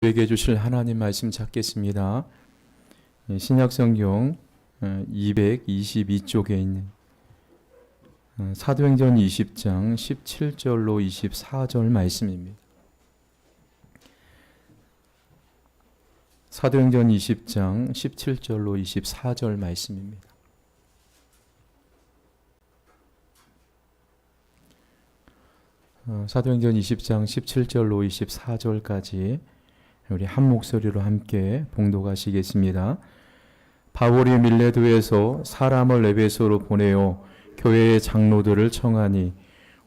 우리에게 주실 하나님 말씀 찾겠습니다. 신약성경 222쪽에 있는 사도행전 20장 17절로 24절 말씀입니다. 사도행전 20장 17절로 24절 말씀입니다. 사도행전 20장 17절로 24절까지 우리 한 목소리로 함께 봉독하시겠습니다. 바울이 밀레도에서 사람을 에베소로 보내어 교회의 장로들을 청하니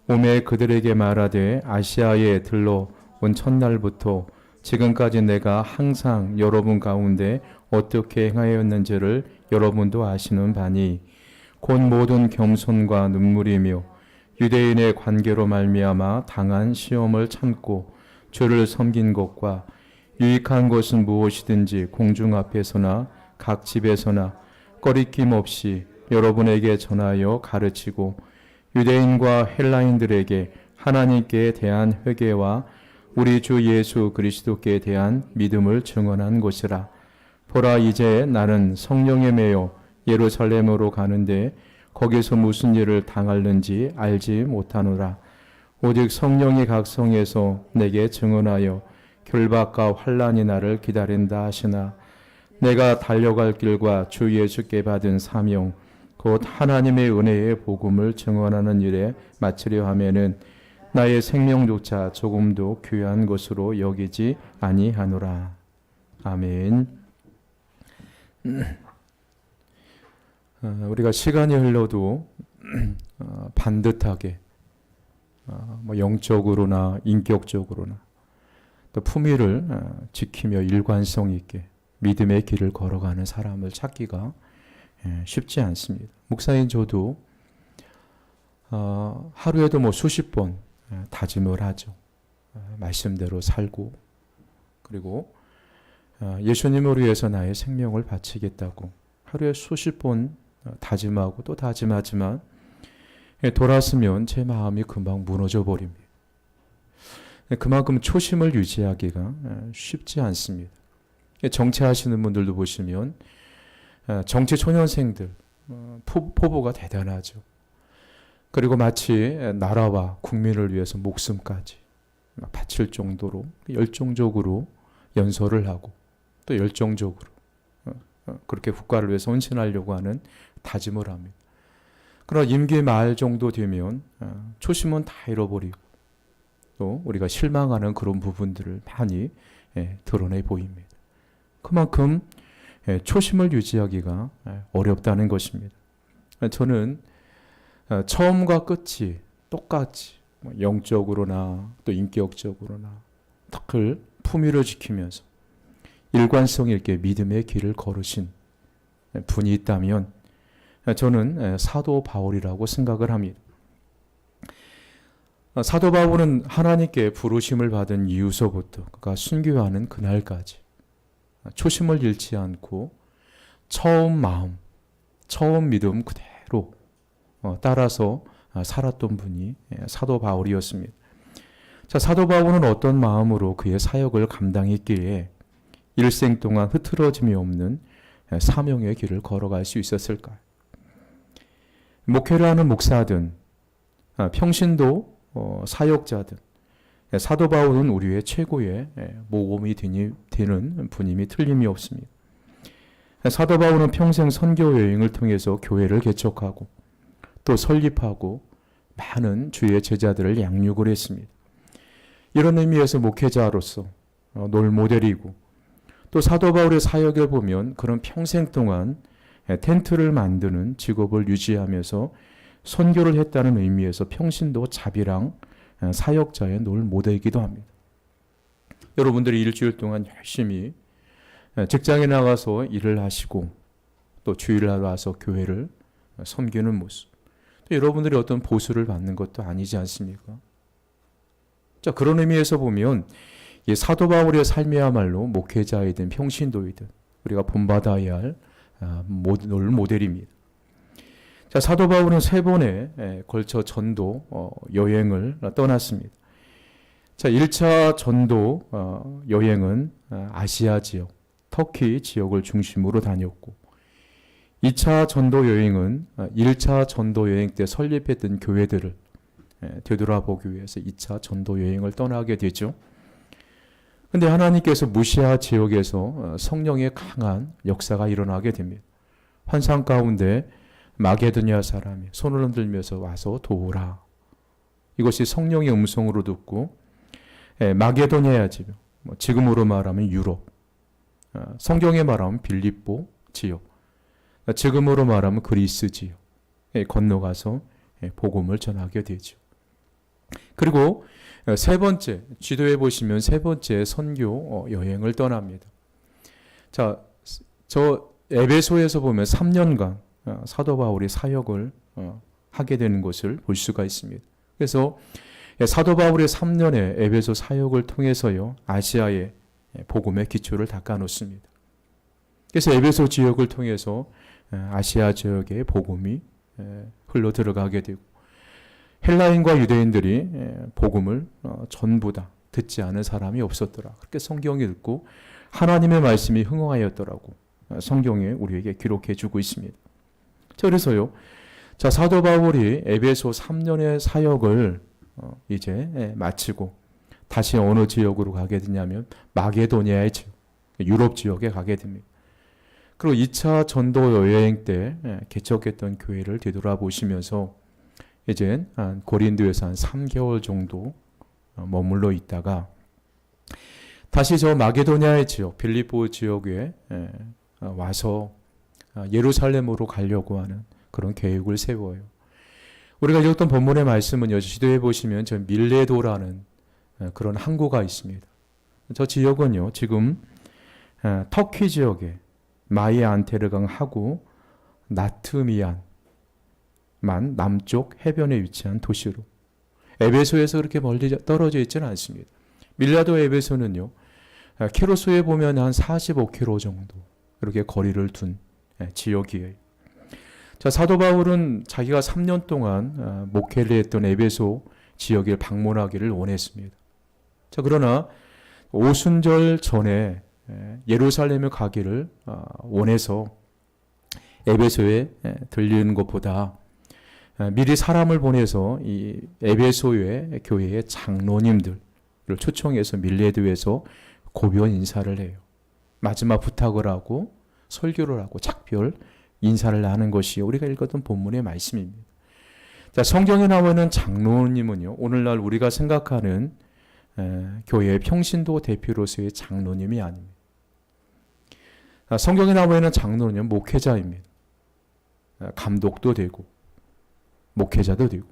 오매 그들에게 말하되 아시아에 들러 온 첫날부터 지금까지 내가 항상 여러분 가운데 어떻게 행하였는지를 여러분도 아시는 바니 곧 모든 겸손과 눈물이며 유대인의 관계로 말미암아 당한 시험을 참고 주를 섬긴 것과 유익한 것은 무엇이든지 공중 앞에서나 각 집에서나 꺼리낌 없이 여러분에게 전하여 가르치고 유대인과 헬라인들에게 하나님께 대한 회개와 우리 주 예수 그리스도께 대한 믿음을 증언한 것이라. 보라, 이제 나는 성령에 매여 예루살렘으로 가는데 거기서 무슨 일을 당할는지 알지 못하노라. 오직 성령이 각 성에서 내게 증언하여 결박과 환난이 나를 기다린다 하시나 내가 달려갈 길과 주 예수께 받은 사명 곧 하나님의 은혜의 복음을 증언하는 일에 마치려 하면은 나의 생명조차 조금도 귀한 것으로 여기지 아니하노라. 아멘. 우리가 시간이 흘러도 반듯하게 영적으로나 인격적으로나 또 품위를 지키며 일관성 있게 믿음의 길을 걸어가는 사람을 찾기가 쉽지 않습니다. 목사인 저도 하루에도 수십 번 다짐을 하죠. 말씀대로 살고 그리고 예수님을 위해서 나의 생명을 바치겠다고 하루에 수십 번 다짐하고 또 다짐하지만 돌았으면 제 마음이 금방 무너져 버립니다. 그만큼 초심을 유지하기가 쉽지 않습니다. 정치하시는 분들도 보시면 정치 초년생들 포부가 대단하죠. 그리고 마치 나라와 국민을 위해서 목숨까지 바칠 정도로 열정적으로 연설을 하고 또 열정적으로 그렇게 국가를 위해서 헌신하려고 하는 다짐을 합니다. 그러나 임기 말 정도 되면 초심은 다 잃어버리고 또 우리가 실망하는 그런 부분들을 많이 드러내 보입니다. 그만큼 초심을 유지하기가 어렵다는 것입니다. 저는 처음과 끝이 똑같이 영적으로나 또 인격적으로나 늘 품위를 지키면서 일관성 있게 믿음의 길을 걸으신 분이 있다면 저는 사도 바울이라고 생각을 합니다. 사도 바울은 하나님께 부르심을 받은 이후서부터 그가 순교하는 그날까지 초심을 잃지 않고 처음 마음, 처음 믿음 그대로 따라서 살았던 분이 사도 바울이었습니다. 자, 사도 바울은 어떤 마음으로 그의 사역을 감당했기에 일생 동안 흐트러짐이 없는 사명의 길을 걸어갈 수 있었을까요? 목회를 하는 목사든 평신도 사역자든 사도 바울은 우리의 최고의 모범이 되는 분임이 틀림이 없습니다. 사도 바울은 평생 선교 여행을 통해서 교회를 개척하고 또 설립하고 많은 주의 제자들을 양육을 했습니다. 이런 의미에서 목회자로서 롤모델이고 또 사도 바울의 사역에 보면 그런 평생 동안 텐트를 만드는 직업을 유지하면서 선교를 했다는 의미에서 평신도 자비랑 사역자의 롤모델이기도 합니다. 여러분들이 일주일 동안 열심히 직장에 나가서 일을 하시고 또 주일날 와서 교회를 섬기는 모습, 또 여러분들이 어떤 보수를 받는 것도 아니지 않습니까? 자, 그런 의미에서 보면 이 사도 바울의 삶이야말로 목회자이든 평신도이든 우리가 본받아야 할 롤모델입니다. 자, 사도 바울은 3번에 걸쳐 전도 여행을 떠났습니다. 자, 1차 전도 여행은 아시아 지역, 터키 지역을 중심으로 다녔고 2차 전도 여행은 1차 전도 여행 때 설립했던 교회들을 되돌아보기 위해서 2차 전도 여행을 떠나게 되죠. 근데 하나님께서 무시아 지역에서 성령의 강한 역사가 일어나게 됩니다. 환상 가운데 마게도냐 사람이 손을 흔들면서 와서 도우라. 이것이 성령의 음성으로 듣고 마게도냐야 지금으로 말하면 유럽, 성경에 말하면 빌립보 지역, 지금으로 말하면 그리스 지역에 건너가서 복음을 전하게 되죠. 그리고 세 번째, 지도에 보시면 세 번째 선교 여행을 떠납니다. 자, 저 에베소에서 보면 3년간 사도 바울이 사역을 하게 되는 것을 볼 수가 있습니다. 그래서 사도 바울의 3년의 에베소 사역을 통해서요, 아시아의 복음의 기초를 닦아 놓습니다. 그래서 에베소 지역을 통해서 아시아 지역의 복음이 흘러 들어가게 되고 헬라인과 유대인들이 복음을 전부 다 듣지 않은 사람이 없었더라. 그렇게 성경이 듣고 하나님의 말씀이 흥황하였더라고. 성경에 우리에게 기록해 주고 있습니다. 그래서요, 자, 사도 바울이 에베소 3년의 사역을 이제 마치고 다시 어느 지역으로 가게 되냐면 마게도니아의 지역, 유럽 지역에 가게 됩니다. 그리고 2차 전도 여행 때 개척했던 교회를 되돌아보시면서 이제 고린도에서 한 3개월 정도 머물러 있다가 다시 저 마게도니아의 지역, 빌립보 지역에 와서 예루살렘으로 가려고 하는 그런 계획을 세워요. 우리가 읽었던 본문의 말씀은 지도해 보시면 저 밀레도라는 그런 항구가 있습니다. 저 지역은요, 지금 터키 지역에 마이아 안테르강 하고 나트미안만 남쪽 해변에 위치한 도시로 에베소에서 그렇게 멀리 떨어져 있지는 않습니다. 밀라도 에베소는요, 키로수에 보면 한 45km 정도 이렇게 거리를 둔 지역이에요. 자, 사도 바울은 자기가 3년 동안 목회를 했던 에베소 지역을 방문하기를 원했습니다. 자, 그러나 오순절 전에 예루살렘에 가기를 원해서 에베소에 들리는 것보다 미리 사람을 보내서 이 에베소의 교회의 장로님들을 초청해서 밀레도에서 고변 인사를 해요. 마지막 부탁을 하고 설교를 하고 작별 인사를 하는 것이 우리가 읽었던 본문의 말씀입니다. 자, 성경에 나오는 장로님은요, 오늘날 우리가 생각하는 교회의 평신도 대표로서의 장로님이 아닙니다. 성경에 나오는 장로는 목회자입니다. 감독도 되고 목회자도 되고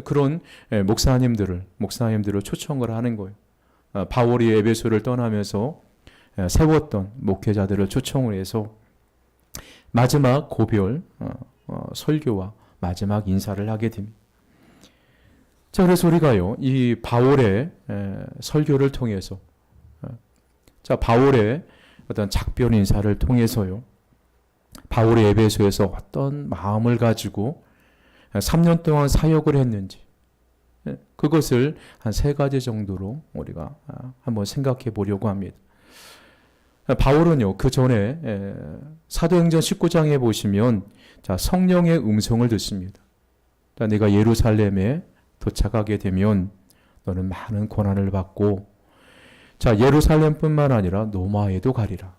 그런 목사님들을 초청을 하는 거예요. 바울이 에베소를 떠나면서 세웠던 목회자들을 초청을 해서 마지막 고별 설교와 마지막 인사를 하게 됩니다. 자, 그래서 우리가요, 이 바울의 설교를 통해서, 자, 바울의 어떤 작별 인사를 통해서요, 바울이 에베소에서 어떤 마음을 가지고 3년 동안 사역을 했는지, 그것을 한 3가지 정도로 우리가 한번 생각해 보려고 합니다. 바울은요, 그 전에 사도행전 19장에 보시면, 자, 성령의 음성을 듣습니다. 자, 내가 예루살렘에 도착하게 되면 너는 많은 고난을 받고, 자, 예루살렘뿐만 아니라 로마에도 가리라.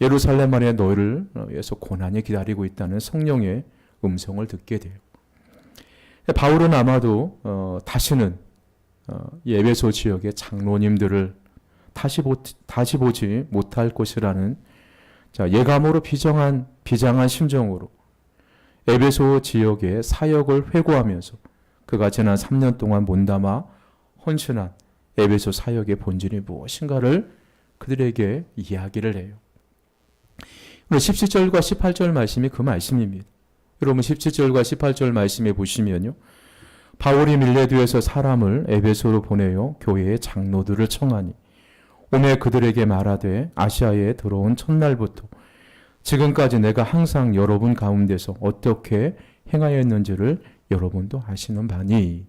예루살렘 안에 너희를 위해서 고난이 기다리고 있다는 성령의 음성을 듣게 돼요. 바울은 아마도 다시는 이 에베소 지역의 장로님들을 다시 보지 못할 것이라는, 자, 예감으로 비장한 심정으로 에베소 지역의 사역을 회고하면서 그가 지난 3년 동안 몸담아 헌신한 에베소 사역의 본질이 무엇인가를 그들에게 이야기를 해요. 오늘 17절과 18절 말씀이 그 말씀입니다. 여러분 17절과 18절 말씀에 보시면요, 바울이 밀레도에서 사람을 에베소로 보내어 교회의 장로들을 청하니 오매 그들에게 말하되 아시아에 들어온 첫날부터 지금까지 내가 항상 여러분 가운데서 어떻게 행하였는지를 여러분도 아시는 바니.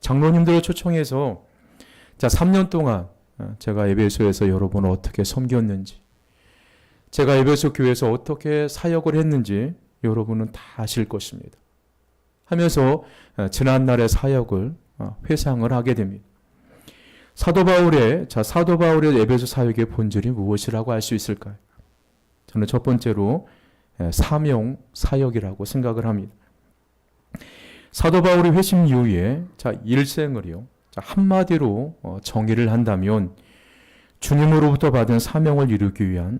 장로님들을 초청해서 자, 3년 동안 제가 에베소에서 여러분을 어떻게 섬겼는지, 제가 에베소 교회에서 어떻게 사역을 했는지 여러분은 다 아실 것입니다. 하면서 지난날의 사역을 회상을 하게 됩니다. 사도 바울의 에베소 사역의 본질이 무엇이라고 알 수 있을까요? 저는 첫 번째로 사명 사역이라고 생각을 합니다. 사도 바울이 회심 이후에 일생을요, 한마디로 정의를 한다면 주님으로부터 받은 사명을 이루기 위한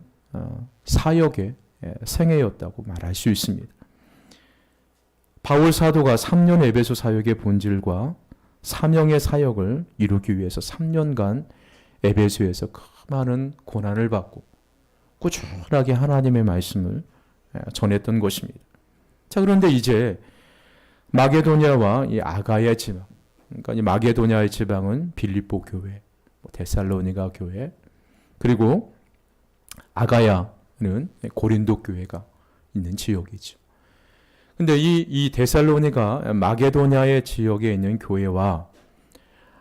사역의 생애였다고 말할 수 있습니다. 바울 사도가 3년 에베소 사역의 본질과 사명의 사역을 이루기 위해서 3년간 에베소에서 많은 고난을 받고 꾸준하게 하나님의 말씀을 전했던 것입니다. 자, 그런데 이제 마게도냐와 이 아가야 지방, 그러니까 이 마게도냐의 지방은 빌립보 교회, 데살로니가 교회, 그리고 아가야는 고린도 교회가 있는 지역이죠. 근데 이 데살로니가 마게도냐의 지역에 있는 교회와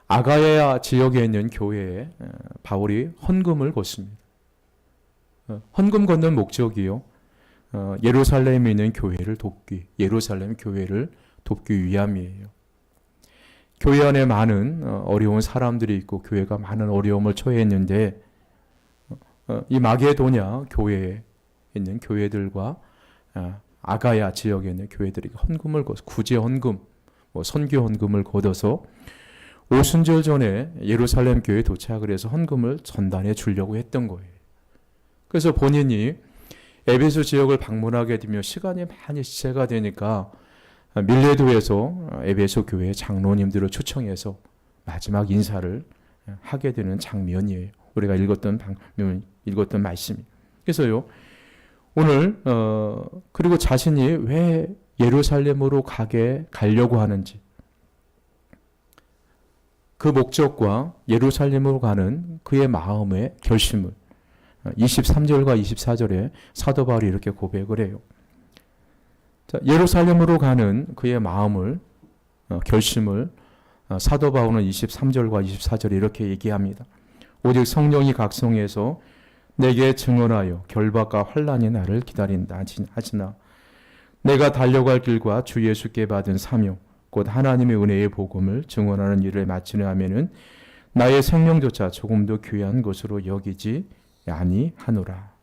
아가야 지역에 있는 교회에 바울이 헌금을 걷습니다. 헌금 걷는 목적이요, 예루살렘에 있는 교회를 돕기, 예루살렘 교회를 돕기 위함이에요. 교회 안에 많은 어려운 사람들이 있고 교회가 많은 어려움을 처해했는데 이 마게도냐 교회에 있는 교회들과 아가야 지역에 있는 교회들이 헌금을 걷어, 구제 헌금, 선교 헌금을 걷어서 오순절 전에 예루살렘 교회에 도착을 해서 헌금을 전달해 주려고 했던 거예요. 그래서 본인이 에베소 지역을 방문하게 되며 시간이 많이 지체가 되니까 밀레도에서 에베소 교회 장로님들을 초청해서 마지막 인사를 하게 되는 장면이에요. 우리가 읽었던 말씀이. 그래서요, 오늘 그리고 자신이 왜 예루살렘으로 가려고 하는지, 그 목적과 예루살렘으로 가는 그의 마음의 결심을 23절과 24절에 사도 바울이 이렇게 고백을 해요. 자, 예루살렘으로 가는 그의 마음을 결심을 사도 바울은 23절과 24절에 이렇게 얘기합니다. 오직 성령이 각성해서 내게 증언하여 결박과 환난이 나를 기다린다 하시나 내가 달려갈 길과 주 예수께 받은 사명 곧 하나님의 은혜의 복음을 증언하는 일을 마치려 하면은 나의 생명조차 조금도 귀한 것으로 여기지 아니하노라.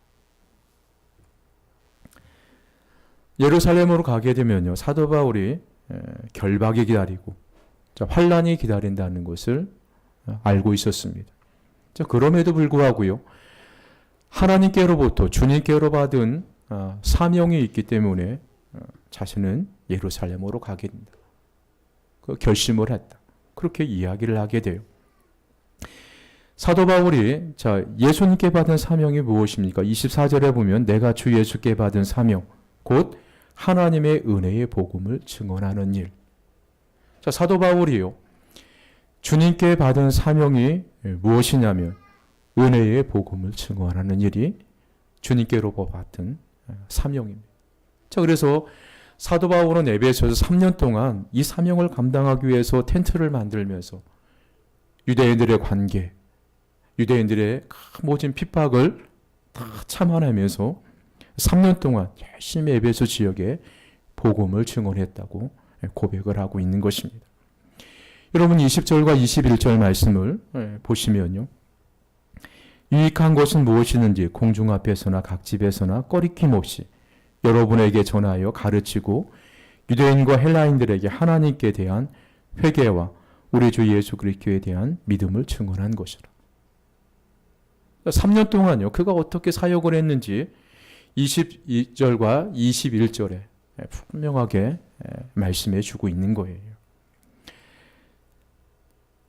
예루살렘으로 가게 되면요, 사도 바울이 결박이 기다리고 환난이 기다린다는 것을 알고 있었습니다. 그럼에도 불구하고요, 하나님께로부터 주님께로 받은 사명이 있기 때문에 자신은 예루살렘으로 가게 된다. 그 결심을 했다. 그렇게 이야기를 하게 돼요. 사도 바울이 예수님께 받은 사명이 무엇입니까? 24절에 보면 내가 주 예수께 받은 사명 곧 하나님의 은혜의 복음을 증언하는 일. 사도 바울이요, 주님께 받은 사명이 무엇이냐면 은혜의 복음을 증언하는 일이 주님께로부터 받은 사명입니다. 그래서 사도 바울은 에베소에서 3년 동안 이 사명을 감당하기 위해서 텐트를 만들면서 유대인들의 관계, 유대인들의 모진 핍박을 다 참아내면서 3년 동안 열심히 에베소 지역에 복음을 증언했다고 고백을 하고 있는 것입니다. 여러분 20절과 21절 말씀을 보시면요, 유익한 것은 무엇이든지 공중 앞에서나 각 집에서나 꺼리낌 없이 여러분에게 전하여 가르치고 유대인과 헬라인들에게 하나님께 대한 회개와 우리 주 예수 그리스도에 대한 믿음을 증언한 것이라. 3년 동안요, 그가 어떻게 사역을 했는지 22절과 21절에 분명하게 말씀해 주고 있는 거예요.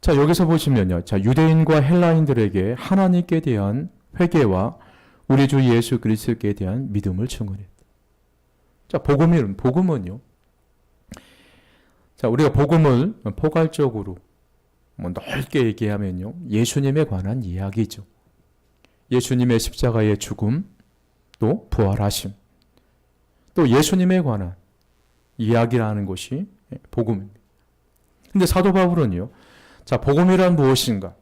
여기서 보시면요, 유대인과 헬라인들에게 하나님께 대한 회개와 우리 주 예수 그리스도에 대한 믿음을 증언했다. 복음은요, 우리가 복음을 포괄적으로 넓게 얘기하면요, 예수님에 관한 이야기죠. 예수님의 십자가의 죽음, 또 부활하심, 또 예수님에 관한 이야기라는 것이 복음입니다. 근데 사도 바울은요. 자, 복음이란 무엇인가?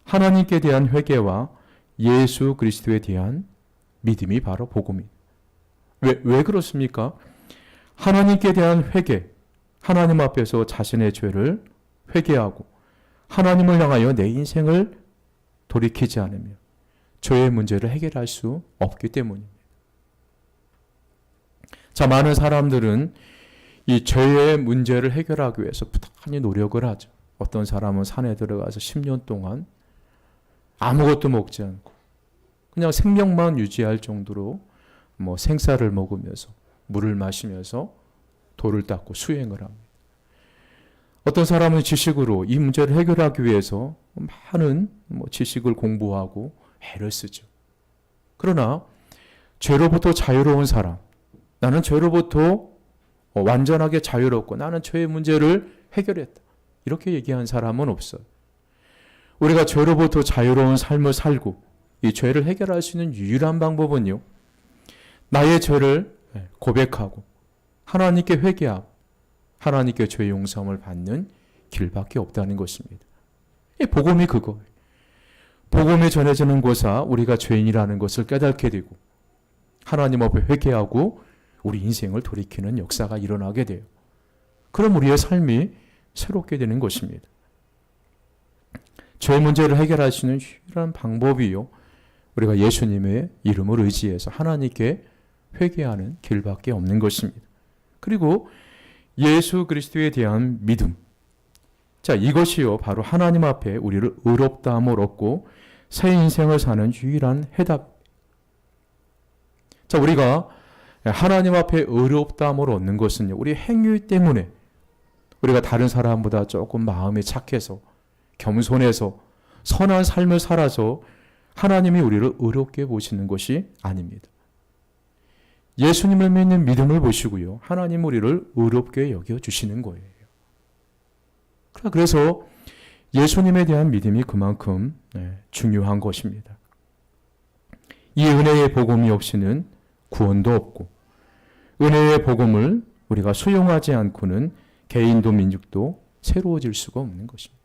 하나님께 대한 회개와 예수 그리스도에 대한 믿음이 바로 복음이에요. 왜 그렇습니까? 하나님께 대한 회개, 하나님 앞에서 자신의 죄를 회개하고 하나님을 향하여 내 인생을 돌이키지 않으면 죄의 문제를 해결할 수 없기 때문입니다. 자, 많은 사람들은 이 죄의 문제를 해결하기 위해서 부단히 노력을 하죠. 어떤 사람은 산에 들어가서 10년 동안 아무것도 먹지 않고 그냥 생명만 유지할 정도로 생쌀을 먹으면서 물을 마시면서 돌을 닦고 수행을 합니다. 어떤 사람은 지식으로 이 문제를 해결하기 위해서 많은 지식을 공부하고 애를 쓰죠. 그러나 죄로부터 자유로운 사람, 나는 죄로부터 완전하게 자유롭고 나는 죄의 문제를 해결했다. 이렇게 얘기한 사람은 없어요. 우리가 죄로부터 자유로운 삶을 살고 이 죄를 해결할 수 있는 유일한 방법은요. 나의 죄를 고백하고 하나님께 회개하고 하나님께 죄 용서함을 받는 길밖에 없다는 것입니다. 이 복음이 그거예요. 복음이 전해지는 곳아 우리가 죄인이라는 것을 깨닫게 되고 하나님 앞에 회개하고 우리 인생을 돌이키는 역사가 일어나게 돼요. 그럼 우리의 삶이 새롭게 되는 것입니다. 죄 문제를 해결할 수 있는 유일한 방법이요. 우리가 예수님의 이름을 의지해서 하나님께 회개하는 길밖에 없는 것입니다. 그리고 예수 그리스도에 대한 믿음. 자, 이것이요. 바로 하나님 앞에 우리를 의롭다함을 얻고 새 인생을 사는 유일한 해답. 자, 우리가 하나님 앞에 의롭다함을 얻는 것은요. 우리 행위 때문에 우리가 다른 사람보다 조금 마음이 착해서 겸손해서 선한 삶을 살아서 하나님이 우리를 의롭게 보시는 것이 아닙니다. 예수님을 믿는 믿음을 보시고요. 하나님 우리를 의롭게 여겨주시는 거예요. 그래서 예수님에 대한 믿음이 그만큼 중요한 것입니다. 이 은혜의 복음이 없이는 구원도 없고 은혜의 복음을 우리가 수용하지 않고는 개인도 민족도 새로워질 수가 없는 것입니다.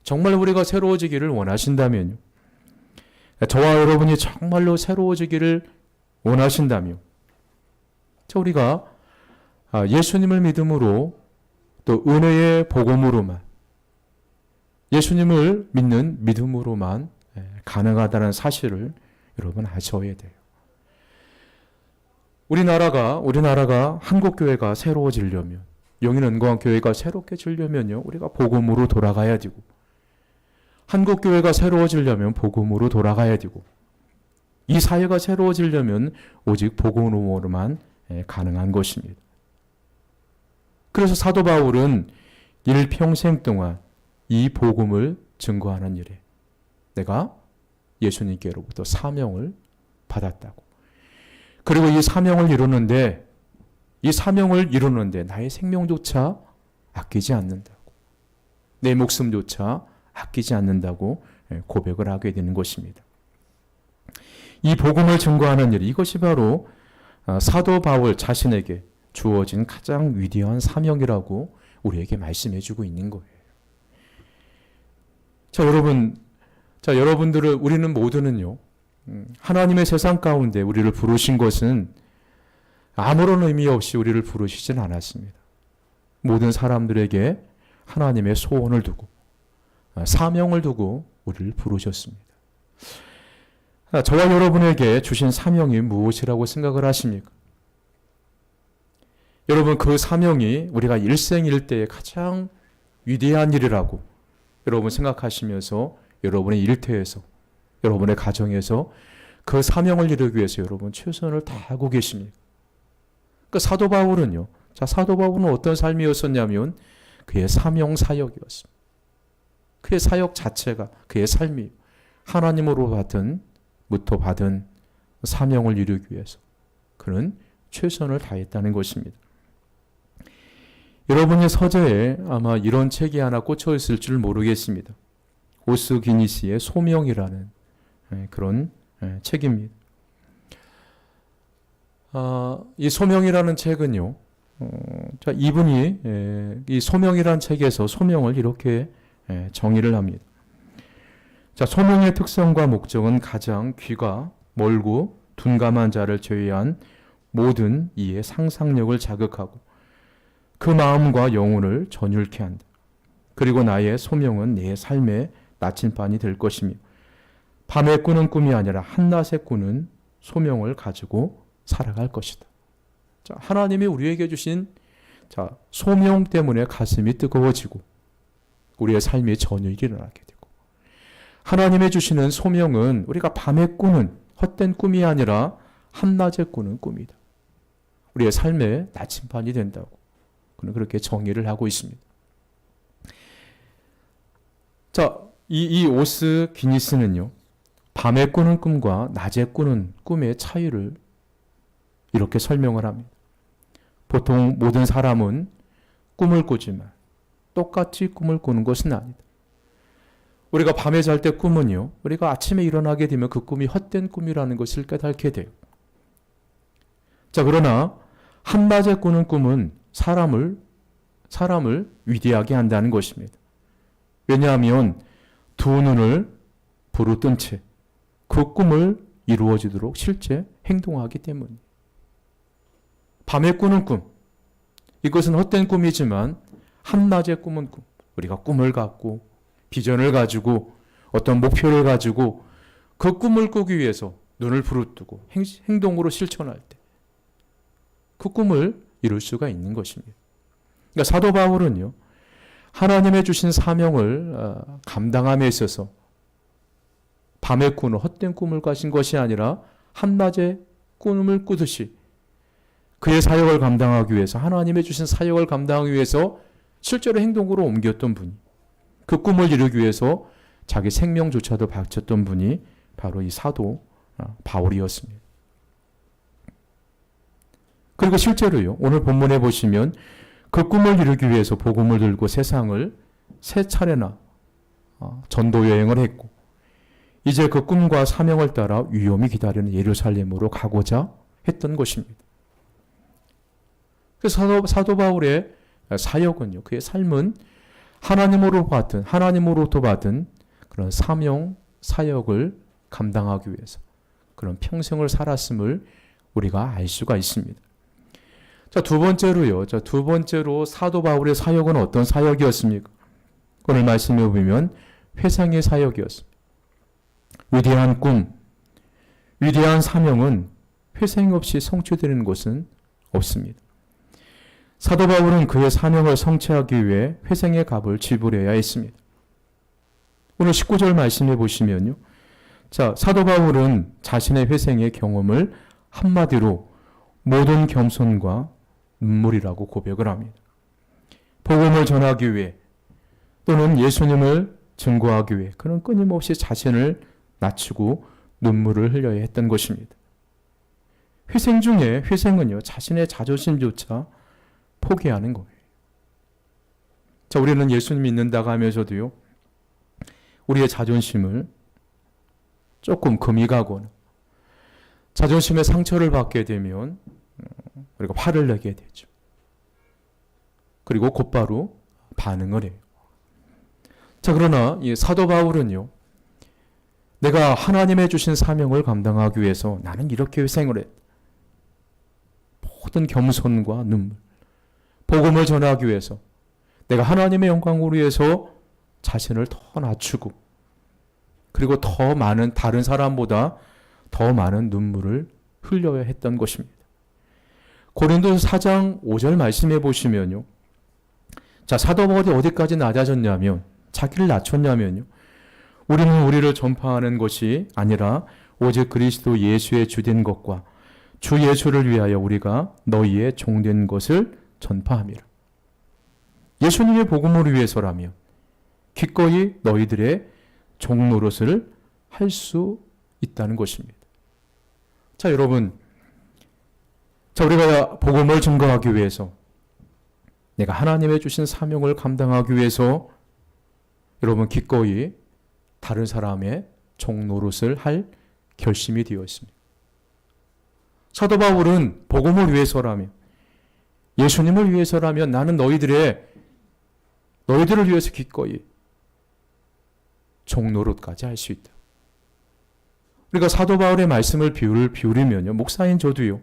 정말 우리가 새로워지기를 원하신다면요. 저와 여러분이 정말로 새로워지기를 원하신다면 우리가 예수님을 믿음으로 또 은혜의 복음으로만 예수님을 믿는 믿음으로만 가능하다는 사실을 여러분 아셔야 돼요. 우리나라가 한국교회가 새로워지려면 영인은광교회가 새롭게 지려면요. 우리가 복음으로 돌아가야 되고 한국교회가 새로워지려면 복음으로 돌아가야 되고 이 사회가 새로워지려면 오직 복음으로만 가능한 것입니다. 그래서 사도 바울은 일평생 동안 이 복음을 증거하는 일에 내가 예수님께로부터 사명을 받았다고. 그리고 이 사명을 이루는데 나의 생명조차 아끼지 않는다고. 내 목숨조차 아끼지 않는다고 고백을 하게 되는 것입니다. 이 복음을 증거하는 일, 이것이 바로 사도 바울 자신에게 주어진 가장 위대한 사명이라고 우리에게 말씀해 주고 있는 거예요. 여러분들을 우리는 모두는요. 하나님의 세상 가운데 우리를 부르신 것은 아무런 의미 없이 우리를 부르시진 않았습니다. 모든 사람들에게 하나님의 소원을 두고 사명을 두고 우리를 부르셨습니다. 저와 여러분에게 주신 사명이 무엇이라고 생각을 하십니까? 여러분, 그 사명이 우리가 일생일대의 가장 위대한 일이라고 여러분 생각하시면서 여러분의 일터에서 여러분의 가정에서 그 사명을 이루기 위해서 여러분 최선을 다하고 계십니까? 사도 바울은 어떤 삶이었었냐면 그의 사명 사역이었습니다. 그의 사역 자체가 그의 삶이 하나님으로부터 받은 사명을 이루기 위해서 그는 최선을 다했다는 것입니다. 여러분의 서재에 아마 이런 책이 하나 꽂혀 있을 줄 모르겠습니다. 오스 기니스의 소명이라는 그런 책입니다. 이 소명이라는 책은요, 자, 이분이 이 소명이라는 책에서 소명을 이렇게 정의를 합니다. 자, 소명의 특성과 목적은 가장 귀가 멀고 둔감한 자를 제외한 모든 이의 상상력을 자극하고 그 마음과 영혼을 전율케 한다. 그리고 나의 소명은 내 삶의 나침반이 될 것이며 밤에 꾸는 꿈이 아니라 한낮에 꾸는 소명을 가지고 살아갈 것이다. 자, 하나님이 우리에게 주신 소명 때문에 가슴이 뜨거워지고 우리의 삶의 전율이 일어나게 되고 하나님의 주시는 소명은 우리가 밤에 꾸는 헛된 꿈이 아니라 한낮에 꾸는 꿈이다. 우리의 삶의 나침반이 된다고 그는 그렇게 정의를 하고 있습니다. 자, 이 오스 기니스는요, 밤에 꾸는 꿈과 낮에 꾸는 꿈의 차이를 이렇게 설명을 합니다. 보통 모든 사람은 꿈을 꾸지만 똑같이 꿈을 꾸는 것은 아니다. 우리가 밤에 잘 때 꿈은요, 우리가 아침에 일어나게 되면 그 꿈이 헛된 꿈이라는 것을 깨닫게 돼요. 자, 그러나 한낮에 꾸는 꿈은 사람을 위대하게 한다는 것입니다. 왜냐하면 두 눈을 부르뜬 채 그 꿈을 이루어지도록 실제 행동하기 때문이에요. 밤에 꾸는 꿈, 이것은 헛된 꿈이지만 한낮에 꾸는 꿈, 우리가 꿈을 갖고 비전을 가지고 어떤 목표를 가지고 그 꿈을 꾸기 위해서 눈을 부르뜨고 행동으로 실천할 때 그 꿈을 이룰 수가 있는 것입니다. 그러니까 사도 바울은요, 하나님의 주신 사명을 감당함에 있어서 밤에 꾸는 헛된 꿈을 가진 것이 아니라 한낮에 꿈을 꾸듯이 그의 사역을 감당하기 위해서 하나님의 주신 사역을 감당하기 위해서 실제로 행동으로 옮겼던 분이 그 꿈을 이루기 위해서 자기 생명조차도 바쳤던 분이 바로 이 사도 바울이었습니다. 그리고 실제로요, 오늘 본문에 보시면 그 꿈을 이루기 위해서 복음을 들고 세상을 세 차례나 전도 여행을 했고 이제 그 꿈과 사명을 따라 위험이 기다리는 예루살렘으로 가고자 했던 것입니다. 그래서 사도 바울의 사역은요, 그의 삶은 하나님으로부터 받은 그런 사명, 사역을 감당하기 위해서 그런 평생을 살았음을 우리가 알 수가 있습니다. 자, 두 번째로 사도 바울의 사역은 어떤 사역이었습니까? 오늘 말씀해 보면 회상의 사역이었습니다. 위대한 꿈, 위대한 사명은 회생 없이 성취되는 것은 없습니다. 사도 바울은 그의 사명을 성취하기 위해 회생의 값을 지불해야 했습니다. 오늘 19절 말씀해 보시면요. 자, 사도 바울은 자신의 회생의 경험을 한마디로 모든 겸손과 눈물이라고 고백을 합니다. 복음을 전하기 위해 또는 예수님을 증거하기 위해 그는 끊임없이 자신을 낮추고 눈물을 흘려야 했던 것입니다. 회생은요, 자신의 자존심조차 포기하는 거예요. 자, 우리는 예수님 믿는다고 하면서도요, 우리의 자존심을 조금 금이 가거나 자존심의 상처를 받게 되면 우리가 화를 내게 되죠. 그리고 곧바로 반응을 해요. 자, 그러나 이 사도 바울은요, 내가 하나님의 주신 사명을 감당하기 위해서 나는 이렇게 회생을 했다. 모든 겸손과 눈물, 복음을 전하기 위해서 내가 하나님의 영광을 위해서 자신을 더 낮추고 그리고 더 많은 다른 사람보다 더 많은 눈물을 흘려야 했던 것입니다. 고린도서 4장 5절 말씀해 보시면요. 자, 사도 바울이 어디까지 낮아졌냐면, 자기를 낮췄냐면요. 우리는 우리를 전파하는 것이 아니라 오직 그리스도 예수의 주된 것과 주 예수를 위하여 우리가 너희의 종된 것을 전파함이라. 예수님의 복음을 위해서라면 기꺼이 너희들의 종 노릇을 할 수 있다는 것입니다. 자, 여러분, 우리가 복음을 증거하기 위해서 내가 하나님의 주신 사명을 감당하기 위해서 여러분 기꺼이 다른 사람의 종 노릇을 할 결심이 되어 있습니다. 사도 바울은 복음을 위해서라면 예수님을 위해서라면 나는 너희들을 위해서 기꺼이 종노릇까지 할 수 있다. 우리가 사도 바울의 말씀을 비우리면요, 목사인 저도요,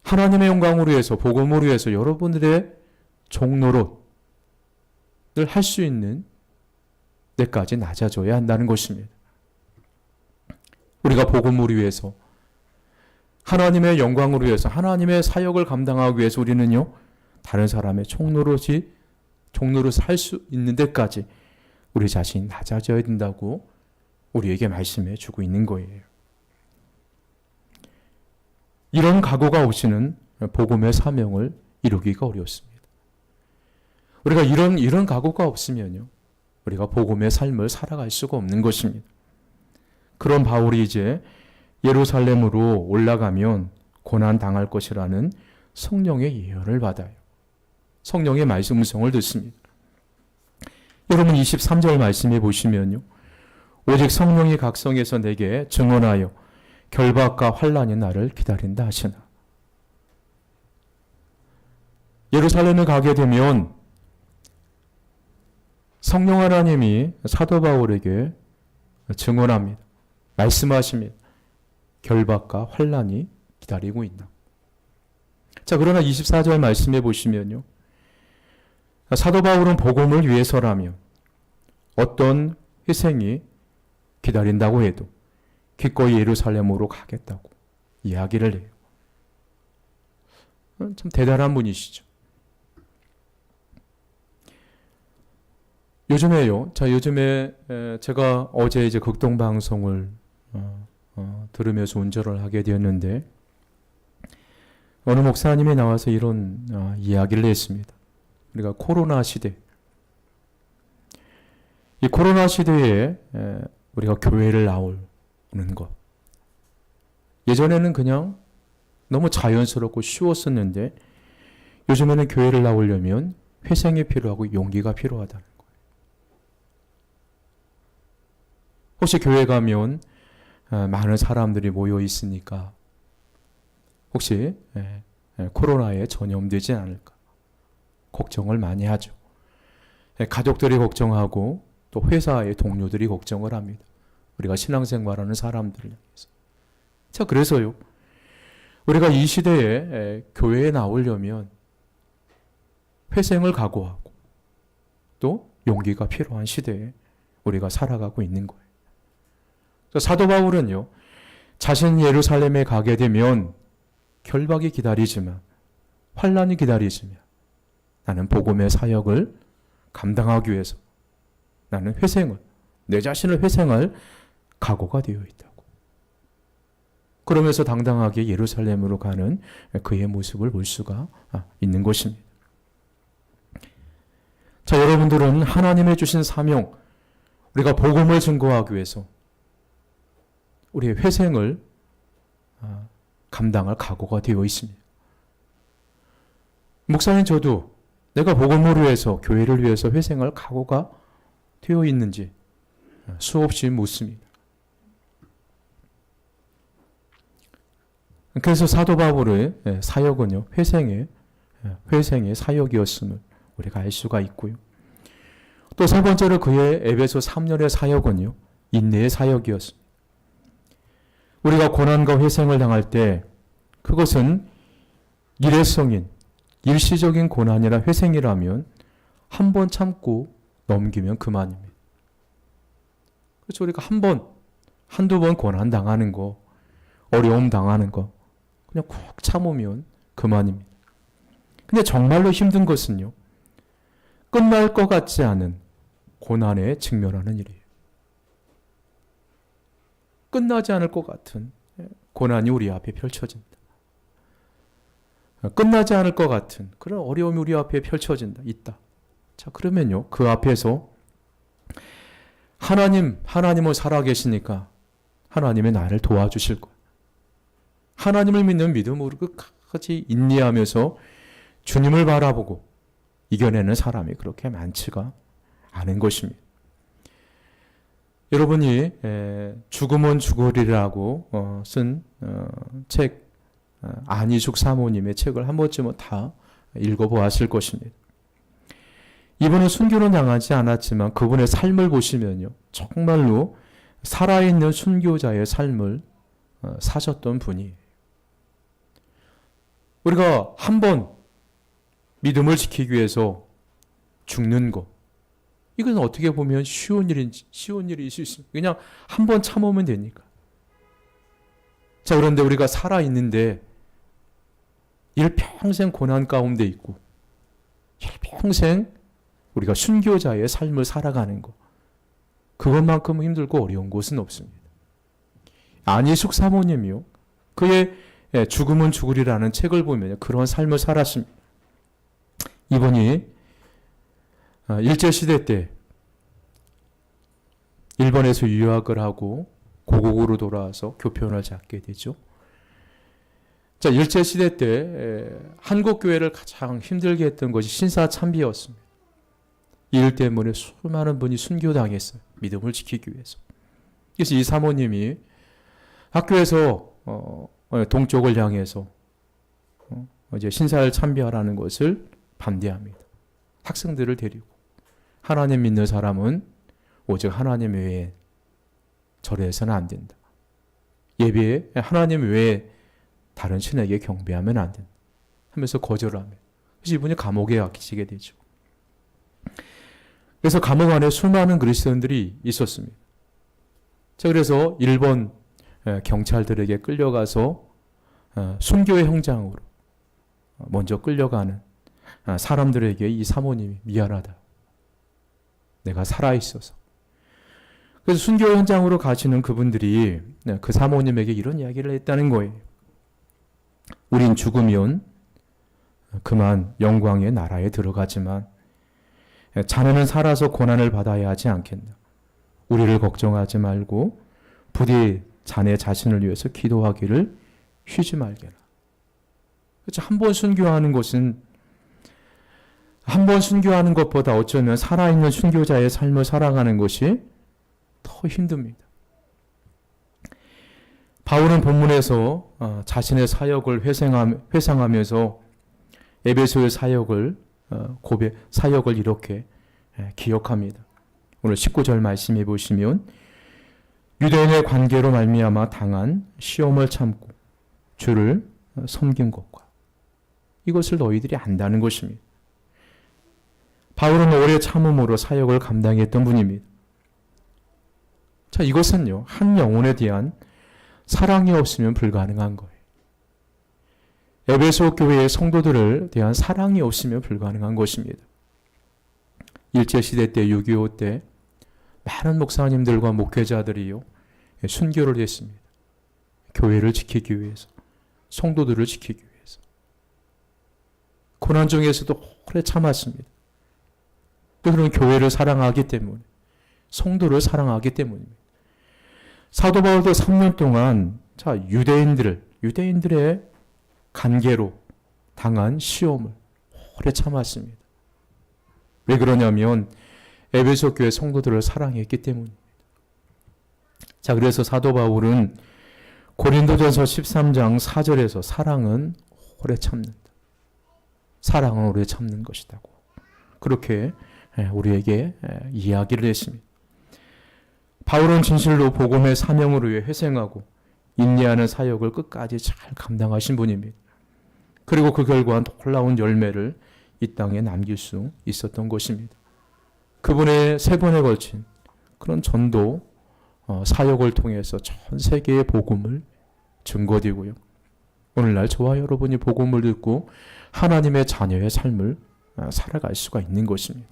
하나님의 영광을 위해서, 복음을 위해서 여러분들의 종노릇을 할 수 있는 때까지 낮아져야 한다는 것입니다. 우리가 복음을 위해서, 하나님의 영광을 위해서, 하나님의 사역을 감당하기 위해서 우리는요, 다른 사람의 종노릇을 할 수 있는 데까지 우리 자신이 낮아져야 된다고 우리에게 말씀해 주고 있는 거예요. 이런 각오가 없이는 복음의 사명을 이루기가 어렵습니다. 우리가 이런 각오가 없으면요, 우리가 복음의 삶을 살아갈 수가 없는 것입니다. 그런 바울이 이제 예루살렘으로 올라가면 고난 당할 것이라는 성령의 예언을 받아요. 성령의 말씀 음성을 듣습니다. 여러분 23절 말씀해 보시면요, 오직 성령이 각성해서 내게 증언하여 결박과 환난이 나를 기다린다 하시나. 예루살렘에 가게 되면 성령 하나님이 사도 바울에게 증언합니다. 말씀하십니다. 결박과 환난이 기다리고 있다. 자, 그러나 24절 말씀해 보시면요, 사도 바울은 복음을 위해서라면 어떤 희생이 기다린다고 해도 기꺼이 예루살렘으로 가겠다고 이야기를 해요. 참 대단한 분이시죠. 요즘에 제가 어제 이제 극동 방송을 들으면서 운전을 하게 되었는데, 어느 목사님이 나와서 이런 이야기를 했습니다. 우리가 코로나 시대, 이 코로나 시대에 우리가 교회를 나오는 것, 예전에는 그냥 너무 자연스럽고 쉬웠었는데 요즘에는 교회를 나오려면 회생이 필요하고 용기가 필요하다는 거예요. 혹시 교회 가면 많은 사람들이 모여 있으니까 혹시 코로나에 전염되지 않을까 걱정을 많이 하죠. 가족들이 걱정하고 또 회사의 동료들이 걱정을 합니다. 우리가 신앙생활하는 사람들을 위해서. 자, 그래서요, 우리가 이 시대에 교회에 나오려면 회생을 각오하고 또 용기가 필요한 시대에 우리가 살아가고 있는 거예요. 사도 바울은요, 자신 예루살렘에 가게 되면 결박이 기다리지만, 환난이 기다리지만 나는 복음의 사역을 감당하기 위해서 나는 내 자신을 회생할 각오가 되어 있다고. 그러면서 당당하게 예루살렘으로 가는 그의 모습을 볼 수가 있는 것입니다. 자, 여러분들은 하나님의 주신 사명, 우리가 복음을 증거하기 위해서 우리의 회생을 감당할 각오가 되어 있습니다. 목사님, 저도 내가 복음을 위해서, 교회를 위해서 회생할 각오가 되어 있는지 수없이 묻습니다. 그래서 사도 바울의 사역은요, 회생의 사역이었음을 우리가 알 수가 있고요. 또 세 번째로 그의 에베소 3년의 사역은요, 인내의 사역이었습니다. 우리가 고난과 회생을 당할 때 그것은 일회성인, 일시적인 고난이나 회생이라면 한 번 참고 넘기면 그만입니다. 그렇죠. 우리가 한두 번 고난 당하는 거, 어려움 당하는 거 그냥 꾹 참으면 그만입니다. 근데 정말로 힘든 것은요, 끝날 것 같지 않은 고난에 직면하는 일이에요. 끝나지 않을 것 같은 고난이 우리 앞에 펼쳐진다. 끝나지 않을 것 같은 그런 어려움이 우리 앞에 펼쳐진다. 있다. 자, 그러면요, 그 앞에서 하나님은 살아계시니까 하나님의 나를 도와주실 거예요. 하나님을 믿는 믿음으로 끝까지 인내하면서 주님을 바라보고 이겨내는 사람이 그렇게 많지가 않은 것입니다. 여러분이 죽으면 죽으리라고 쓴 책 안희숙 사모님의 책을 한 번쯤은 다 읽어보았을 것입니다. 이분은 순교는 당하지 않았지만 그분의 삶을 보시면요, 정말로 살아있는 순교자의 삶을 사셨던 분이에요. 우리가 한 번 믿음을 지키기 위해서 죽는 것, 이건 어떻게 보면 쉬운 일일 수 있습니다. 그냥 한 번 참으면 되니까. 자, 그런데 우리가 살아있는데 일평생 고난 가운데 있고 일평생 우리가 순교자의 삶을 살아가는 것, 그것만큼 힘들고 어려운 것은 없습니다. 안희숙 사모님이요, 그의 죽음은 죽으리라는 책을 보면 그런 삶을 살았습니다. 이분이 일제시대 때 일본에서 유학을 하고 고국으로 돌아와서 교편을 잡게 되죠. 자, 일제시대 때 한국교회를 가장 힘들게 했던 것이 신사참배였습니다. 이 일 때문에 수많은 분이 순교당했어요. 믿음을 지키기 위해서. 그래서 이 사모님이 학교에서 동쪽을 향해서 이제 신사를 참배하라는 것을 반대합니다. 학생들을 데리고 하나님 믿는 사람은 오직 하나님 외에 절에서는 안 된다. 예배에 하나님 외에 다른 신에게 경배하면 안 된다 하면서 거절을 합니다. 그래서 이분이 감옥에 갇히게 되죠. 그래서 감옥 안에 수많은 그리스도인들이 있었습니다. 자, 그래서 일본 경찰들에게 끌려가서 순교의 형장으로 먼저 끌려가는 사람들에게 이 사모님이 미안하다, 내가 살아있어서. 그래서 순교 현장으로 가시는 그분들이 그 사모님에게 이런 이야기를 했다는 거예요. 우린 죽으면 그만 영광의 나라에 들어가지만 자네는 살아서 고난을 받아야 하지 않겠나. 우리를 걱정하지 말고 부디 자네 자신을 위해서 기도하기를 쉬지 말게라. 그렇죠. 한 번 순교하는 것은, 한 번 순교하는 것보다 어쩌면 살아있는 순교자의 삶을 살아가는 것이 더 힘듭니다. 바울은 본문에서 자신의 사역을 회상하면서 에베소의 사역을 이렇게 기억합니다. 오늘 19절 말씀해 보시면 유대인의 관계로 말미암아 당한 시험을 참고 주를 섬긴 것과 이것을 너희들이 안다는 것입니다. 바울은 오래 참음으로 사역을 감당했던 분입니다. 자, 이것은요, 한 영혼에 대한 사랑이 없으면 불가능한 거예요. 에베소 교회의 성도들을 대한 사랑이 없으면 불가능한 것입니다. 일제시대 때, 6.25 때 많은 목사님들과 목회자들이요, 순교를 했습니다. 교회를 지키기 위해서, 성도들을 지키기 위해서. 고난 중에서도 오래 참았습니다. 그들은 교회를 사랑하기 때문에, 성도를 사랑하기 때문입니다. 사도 바울도 3년 동안 유대인들의 관계로 당한 시험을 오래 참았습니다. 왜 그러냐면 에베소 교회 성도들을 사랑했기 때문입니다. 자, 그래서 사도 바울은 고린도전서 13장 4절에서 사랑은 오래 참는다. 사랑은 오래 참는 것이다고. 그렇게 우리에게 이야기를 했습니다. 바울은 진실로 복음의 사명을 위해 회생하고 인내하는 사역을 끝까지 잘 감당하신 분입니다. 그리고 그 결과 놀라운 열매를 이 땅에 남길 수 있었던 것입니다. 그분의 3번에 걸친 그런 전도 사역을 통해서 전 세계의 복음을 증거되고요. 오늘날 저와 여러분이 복음을 듣고 하나님의 자녀의 삶을 살아갈 수가 있는 것입니다.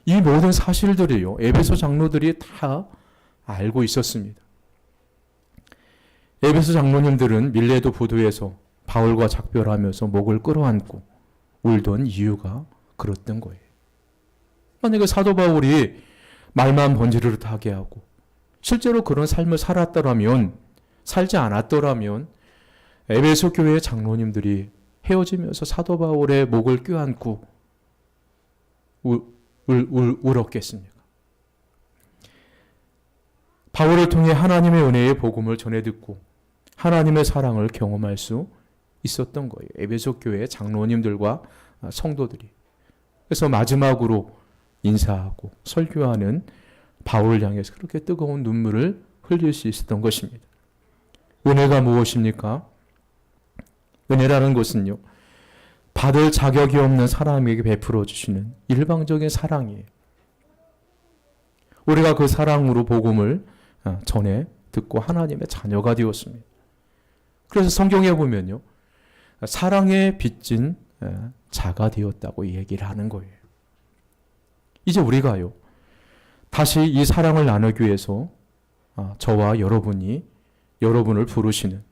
이 모든 사실들이요, 에베소 장로들이 다 알고 있었습니다. 에베소 장로님들은 밀레도 부두에서 바울과 작별하면서 목을 끌어안고 울던 이유가 그렇던 거예요. 만약에 사도 바울이 말만 번지르르하게 하고 실제로 그런 삶을 살지 않았더라면 에베소 교회의 장로님들이 헤어지면서 사도 바울의 목을 껴안고 울었겠습니까? 바울을 통해 하나님의 은혜의 복음을 전해 듣고 하나님의 사랑을 경험할 수 있었던 거예요. 에베소 교회 장로님들과 성도들이. 그래서 마지막으로 인사하고 설교하는 바울을 향해서 그렇게 뜨거운 눈물을 흘릴 수 있었던 것입니다. 은혜가 무엇입니까? 은혜라는 것은요, 받을 자격이 없는 사람에게 베풀어 주시는 일방적인 사랑이에요. 우리가 그 사랑으로 복음을 전해 듣고 하나님의 자녀가 되었습니다. 그래서 성경에 보면요, 사랑에 빚진 자가 되었다고 얘기를 하는 거예요. 이제 우리가요, 다시 이 사랑을 나누기 위해서 저와 여러분을 부르시는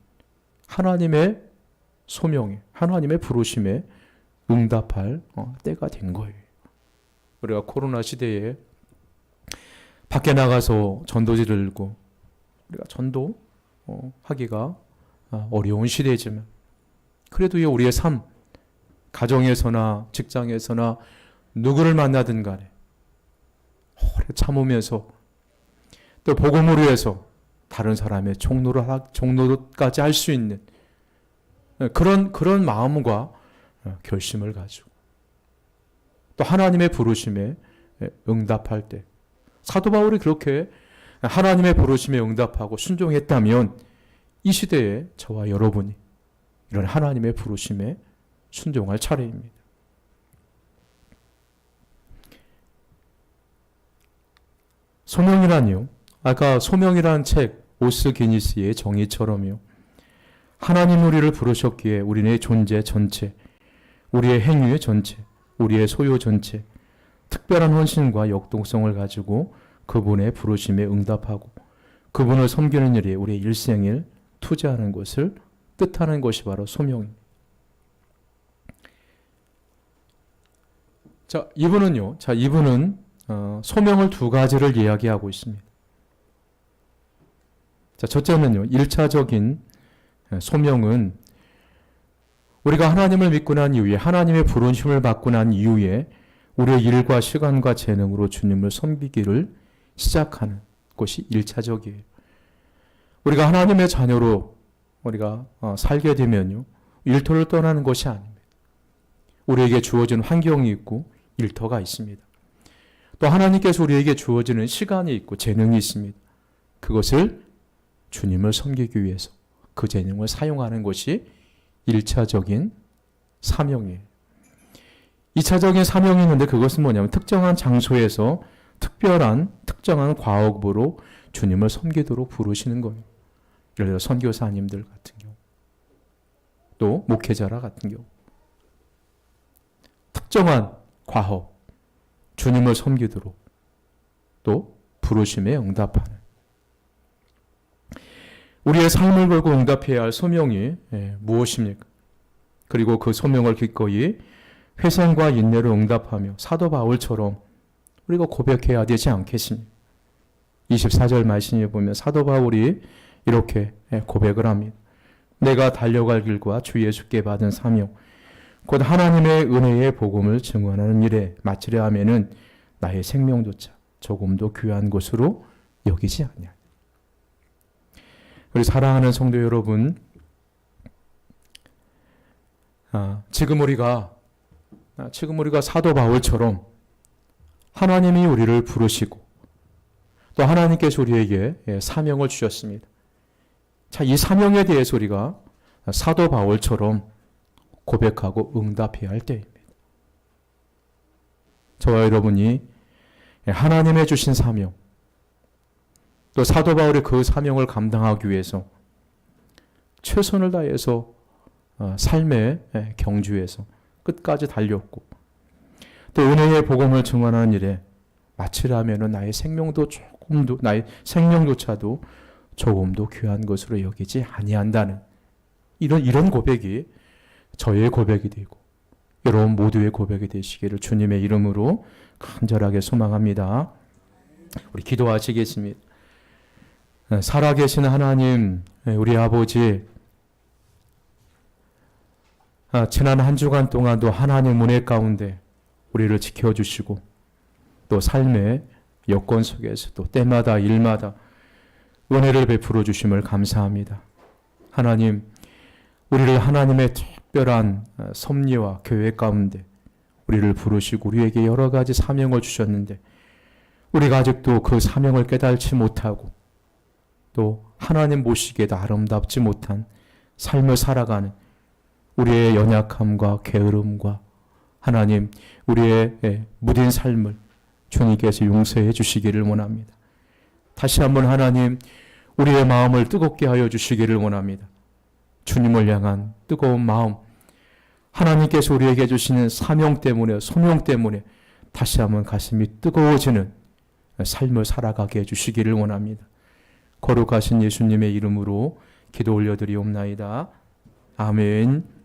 하나님의 소명에, 하나님의 부르심에 응답할 때가 된 거예요. 우리가 코로나 시대에 밖에 나가서 전도지를 들고 우리가 전도 하기가 어려운 시대지만 그래도 우리의 삶, 가정에서나 직장에서나 누구를 만나든 간에 오래 참으면서 또 복음을 위해서 다른 사람의 종로까지 할 수 있는 그런 마음과 결심을 가지고 또 하나님의 부르심에 응답할 때 사도 바울이 그렇게 하나님의 부르심에 응답하고 순종했다면 이 시대에 저와 여러분이 이런 하나님의 부르심에 순종할 차례입니다. 소명이란요, 아까 소명이라는 책 오스 기니스의 정의처럼요, 하나님 우리를 부르셨기에 우리의 존재 전체, 우리의 행위 전체, 우리의 소유 전체, 특별한 헌신과 역동성을 가지고 그분의 부르심에 응답하고 그분을 섬기는 일에 우리의 일생을 투자하는 것을 뜻하는 것이 바로 소명입니다. 자, 이분은 소명을 두 가지를 이야기하고 있습니다. 자, 첫째는요, 1차적인 소명은 우리가 하나님을 믿고 난 이후에, 하나님의 부르심을 받고 난 이후에 우리의 일과 시간과 재능으로 주님을 섬기기를 시작하는 것이 1차적이에요. 우리가 하나님의 자녀로 우리가 살게 되면요, 일터를 떠나는 것이 아닙니다. 우리에게 주어진 환경이 있고 일터가 있습니다. 또 하나님께서 우리에게 주어지는 시간이 있고 재능이 있습니다. 그것을 주님을 섬기기 위해서 그 재능을 사용하는 것이 1차적인 사명이에요. 2차적인 사명이 있는데 그것은 뭐냐면 특정한 장소에서 특정한 과업으로 주님을 섬기도록 부르시는 거예요. 예를 들어 선교사님들 같은 경우, 또 목회자라 같은 경우, 특정한 과업, 주님을 섬기도록 또 부르심에 응답하는, 우리의 삶을 걸고 응답해야 할 소명이 무엇입니까? 그리고 그 소명을 기꺼이 회생과 인내로 응답하며 사도 바울처럼 우리가 고백해야 되지 않겠습니까? 24절 말씀에 보면 사도 바울이 이렇게 고백을 합니다. 내가 달려갈 길과 주 예수께 받은 사명 곧 하나님의 은혜의 복음을 증언하는 일에 마치려 하면은 나의 생명조차 조금도 귀한 것으로 여기지 아니하니. 우리 사랑하는 성도 여러분, 지금 우리가 사도 바울처럼 하나님이 우리를 부르시고 또 하나님께서 우리에게 사명을 주셨습니다. 자, 이 사명에 대해서 우리가 사도 바울처럼 고백하고 응답해야 할 때입니다. 저와 여러분이 하나님의 주신 사명, 또 사도 바울이 그 사명을 감당하기 위해서 최선을 다해서 삶의 경주에서 끝까지 달렸고 또 은혜의 복음을 증언하는 일에 마치려면 나의 생명조차도 조금도 귀한 것으로 여기지 아니한다는 이런 고백이 저의 고백이 되고 여러분 모두의 고백이 되시기를 주님의 이름으로 간절하게 소망합니다. 우리 기도하시겠습니다. 살아계신 하나님, 우리 아버지, 지난 한 주간 동안도 하나님 은혜 가운데 우리를 지켜주시고 또 삶의 여건 속에서도 때마다 일마다 은혜를 베풀어 주심을 감사합니다. 하나님, 우리를 하나님의 특별한 섭리와 계획 가운데 우리를 부르시고 우리에게 여러 가지 사명을 주셨는데 우리가 아직도 그 사명을 깨달지 못하고 또 하나님 보시기에도 아름답지 못한 삶을 살아가는 우리의 연약함과 게으름과 하나님, 우리의 무딘 삶을 주님께서 용서해 주시기를 원합니다. 다시 한번 하나님, 우리의 마음을 뜨겁게 하여 주시기를 원합니다. 주님을 향한 뜨거운 마음, 하나님께서 우리에게 주시는 사명 때문에, 소명 때문에 다시 한번 가슴이 뜨거워지는 삶을 살아가게 해주시기를 원합니다. 거룩하신 예수님의 이름으로 기도 올려드리옵나이다. 아멘.